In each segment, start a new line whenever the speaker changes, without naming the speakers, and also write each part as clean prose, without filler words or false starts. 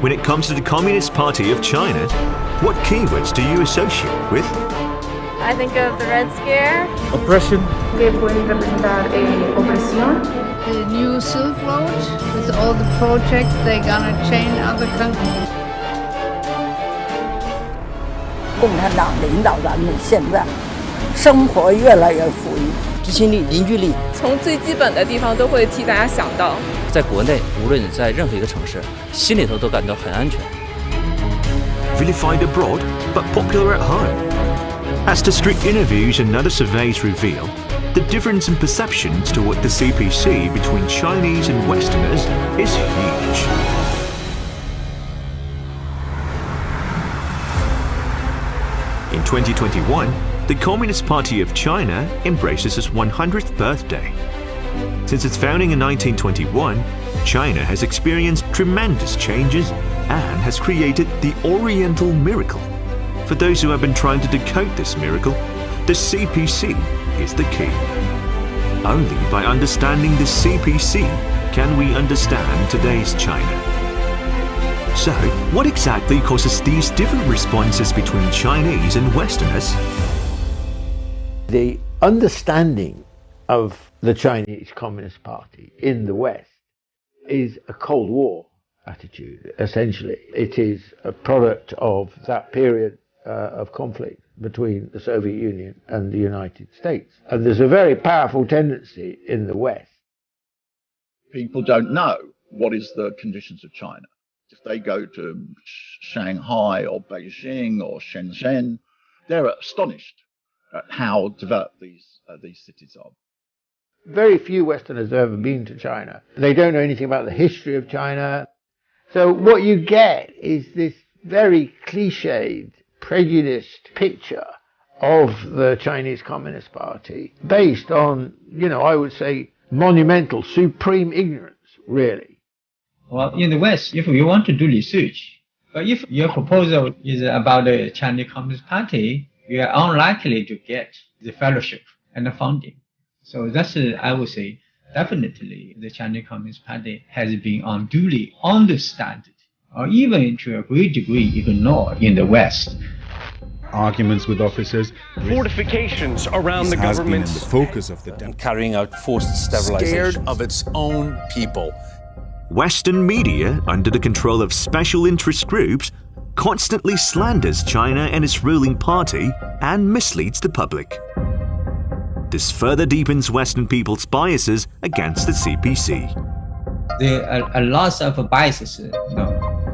When it comes to the Communist Party of China, what keywords do you associate with?
I think of the Red Scare.
Oppression.
Que pueden representar opresión.
The new Silk Road with all the projects they're gonna change other countries.
共产党领导咱们现在生活越来越富裕，
执行力、凝聚力，
从最基本的地方都会替大家想到。
在国内，无论你在任何一个城市，心里头都感到很安全。
Vilified abroad, but popular at home. As to strict interviews and other surveys reveal, the difference in perceptions toward the CPC between Chinese and Westerners is huge. In 2021, the Communist Party of China embraces its 100th birthday. Since its founding in 1921, China has experienced tremendous changes and has created the Oriental Miracle. For those who have been trying to decode this miracle, the CPC is the key. Only by understanding the CPC can we understand today's China. So, what exactly causes these different responses between Chinese and Westerners?
The understanding of the Chinese Communist Party in the West is a Cold War attitude, essentially. It is a product of that period of conflict between the Soviet Union and the United States. And there's a very powerful tendency in the West.
People don't know what is the conditions of China. If they go to Shanghai or Beijing or Shenzhen, they're astonished at how developed these cities are.
Very few Westerners have ever been to China. They don't know anything about the history of China. So what you get is this very cliched, prejudiced picture of the Chinese Communist Party based on, I would say, monumental, supreme ignorance, really.
Well, in the West, if you want to do research, but if your proposal is about the Chinese Communist Party, you are unlikely to get the fellowship and the funding. So that's, I would say, definitely the Chinese Communist Party has been unduly understudied, or even to a great degree ignored in the West.
Arguments with officers.
Fortifications around the government.
Has been in the focus of the
and carrying out forced sterilization.
Scared of its own people.
Western media, under the control of special interest groups, constantly slanders China and its ruling party and misleads the public. This further deepens Western people's biases against the CPC.
There are a lot of biases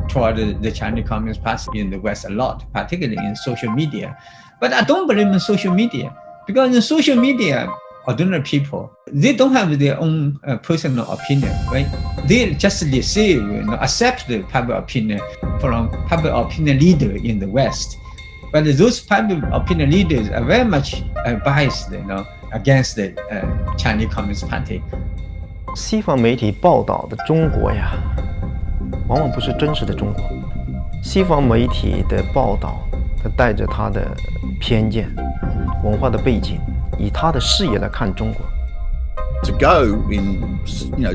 toward the Chinese Communist Party in the West, a lot, particularly in social media. But I don't believe in social media, because in social media, ordinary people, they don't have their own personal opinion, right? They just receive, accept the public opinion from public opinion leader in the West. But those public opinion leaders are very much biased, against the Chinese Communist Party.
西方媒体报道的中国呀，往往不是真实的中国。西方媒体的报道，它带着它的偏见、文化的背景，以它的视野来看中国。
To go in,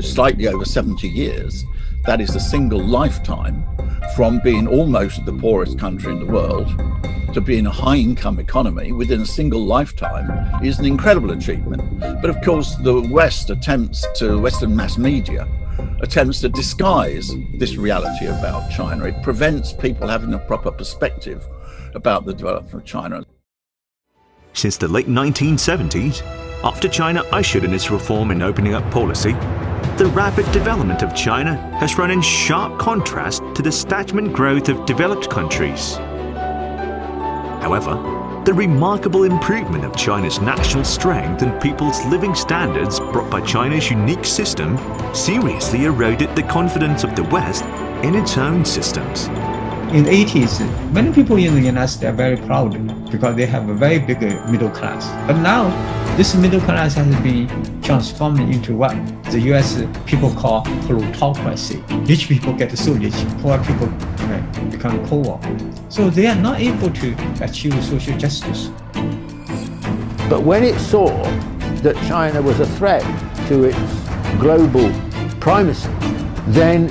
slightly over 70 years, that is a single lifetime from being almost the poorest country in the world to being a high-income economy within a single lifetime is an incredible achievement. But of course, the Western mass media attempts to disguise this reality about China. It prevents people having a proper perspective about the development of China.
Since the late 1970s, after China ushered in its reform and opening up policy, the rapid development of China has run in sharp contrast to the stagnant growth of developed countries. However, the remarkable improvement of China's national strength and people's living standards brought by China's unique system seriously eroded the confidence of the West in its own systems.
In the 80s, many people in the United States are very proud because they have a very big middle class. But now, this middle class has been transformed into what the US people call plutocracy. Rich people get so rich, poor people become poor. So they are not able to achieve social justice.
But when it saw that China was a threat to its global primacy, then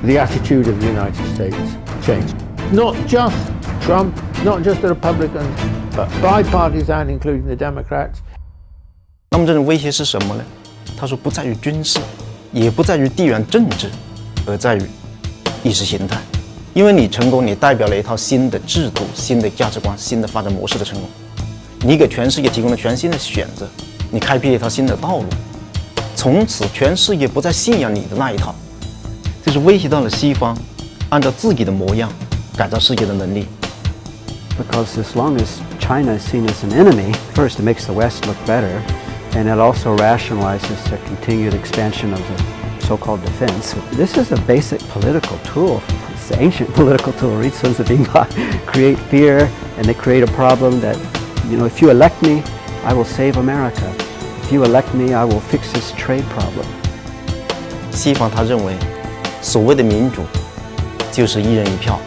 the attitude of the United States changed. Not just Trump, not just the Republicans, but bipartisan, including the Democrats.
那么这种威胁是什么呢？他说不在于军事，也不在于地缘政治，而在于意识形态。因为你成功，你代表了一套新的制度、新的价值观、新的发展模式的成功。你给全世界提供了全新的选择，你开辟了一条新的道路。从此，全世界不再信仰你的那一套，这是威胁到了西方按照自己的模样改造世界的能力。
Because as long as China is seen as an enemy, first it makes the West look better, and it also rationalizes the continued expansion of the so-called defense. This is a basic political tool. It's an ancient political tool. Read Sun Tzu create fear, and they create a problem that, if you elect me, I will save America. If you elect me, I will fix this trade problem.
西方他认为，所谓的民主就是一人一票，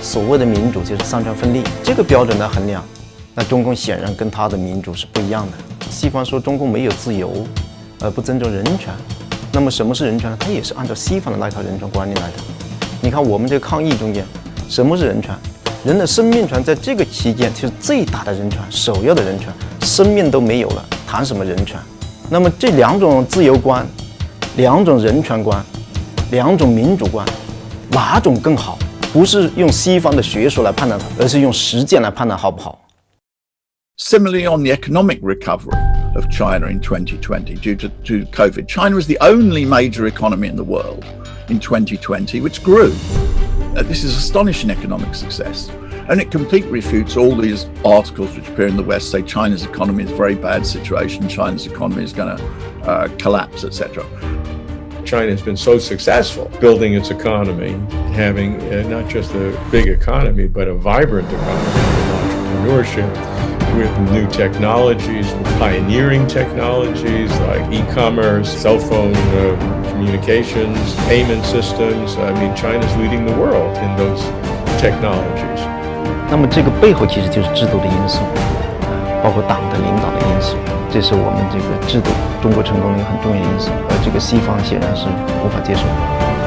所谓的民主就是三权分立，这个标准来衡量，那中共显然跟他的民主是不一样的。西方说中共没有自由，而不尊重人权。那么什么是人权呢？它也是按照西方的那一套人权观念来的。你看我们这个抗议中间，什么是人权？人的生命权在这个期间就是最大的人权，首要的人权，生命都没有了，谈什么人权？那么这两种自由观、两种人权观、两种民主观，哪种更好？不是用西方的学说来判断它，而是用实践来判断好不好。
Similarly, on the economic recovery of China in 2020 due to COVID, China is the only major economy in the world in 2020 which grew. This is astonishing economic success. And it completely refutes all these articles which appear in the West say China's economy is a very bad situation, China's economy is going to collapse, etc.
China has been so successful building its economy, having not just a big economy, but a vibrant economy with entrepreneurship, with new technologies, with pioneering technologies like e-commerce, cell phone communications, payment systems. I mean, China's leading the world in those technologies.
那么这个背后其实就是制度的因素，包括党的领导的因素，这是我们这个制度中国成功的一个很重要的因素，而这个西方显然是无法接受的。